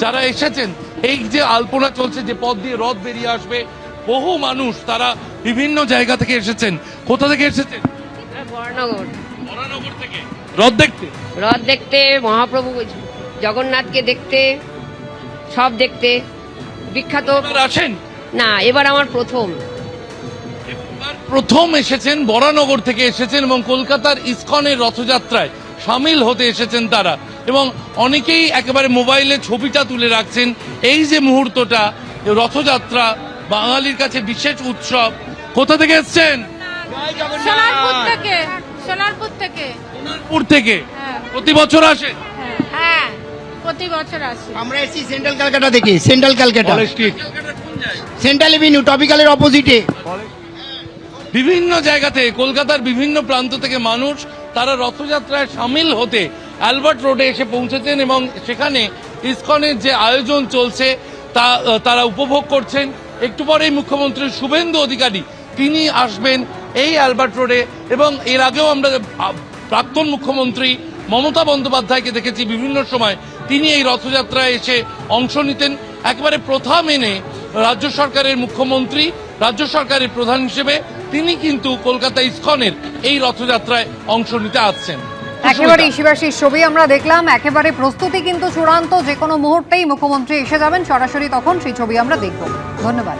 যারা এসেছেন, এই যে আলপনা চলছে, যে পথ দিয়ে রথ বেরিয়ে আসবে, বহু মানুষ তারা বিভিন্ন জায়গা থেকে এসেছেন। কোথা থেকে এসেছেন? বরানগর থেকে। রথ দেখতে? রথ দেখতে, মহাপ্রভু জগন্নাথকে দেখতে, সব দেখতে। বিখ্যাত। আসেন না, এবার আমার প্রথম এসেছেন, বরানগর থেকে এসেছেন এবং কলকাতার ইসকনের রথযাত্রায় সামিল হতে এসেছেন তারা। এবং অনেকেই একেবারে মোবাইলে ছবিটা তুলে রাখছেন। এই যে মুহূর্তটা, রথযাত্রা বাঙালির কাছে বিশেষ উৎসব। কোথা থেকে এসেছেন? সোনারপুর থেকে। প্রতি বছর আসেন? হ্যাঁ, প্রতি বছর আসি। আমরা এসেছি সেন্ট্রাল ক্যালকাটা থেকে। সেন্ট্রাল ক্যালকাটা, সেন্ট্রাল এভিনিউ, টপিক্যালের অপোজিটে। বিভিন্ন জায়গা থেকে, কলকাতার বিভিন্ন প্রান্ত থেকে মানুষ তারা রথযাত্রায় সামিল হতে অ্যালবার্ট রোডে এসে পৌঁছেছেন এবং সেখানে ইসকনের যে আয়োজন চলছে তা তারা উপভোগ করছেন। একটু পরেই মুখ্যমন্ত্রী শুভেন্দু অধিকারী তিনি আসবেন এই অ্যালবার্ট রোডে। এবং এর আগেও আমরা প্রাক্তন মুখ্যমন্ত্রী মমতা বন্দ্যোপাধ্যায়কে দেখেছি বিভিন্ন সময় তিনি এই রথযাত্রায় এসে অংশ নিতেন। একেবারে প্রথা মেনে রাজ্য সরকারের মুখ্যমন্ত্রী, রাজ্য সরকারের প্রধান হিসেবে তিনি কিন্তু কলকাতা ইসকনের এই রথযাত্রায় অংশ নিতে আসছেন। একেবারে শিবাশিস ছবি আমরা দেখলাম, একেবারে প্রস্তুতি কিন্তু চূড়ান্ত, যে কোনো মুহূর্তেই মুখ্যমন্ত্রী এসে যাবেন সরাসরি, তখন সেই ছবি আমরা দেখব। ধন্যবাদ।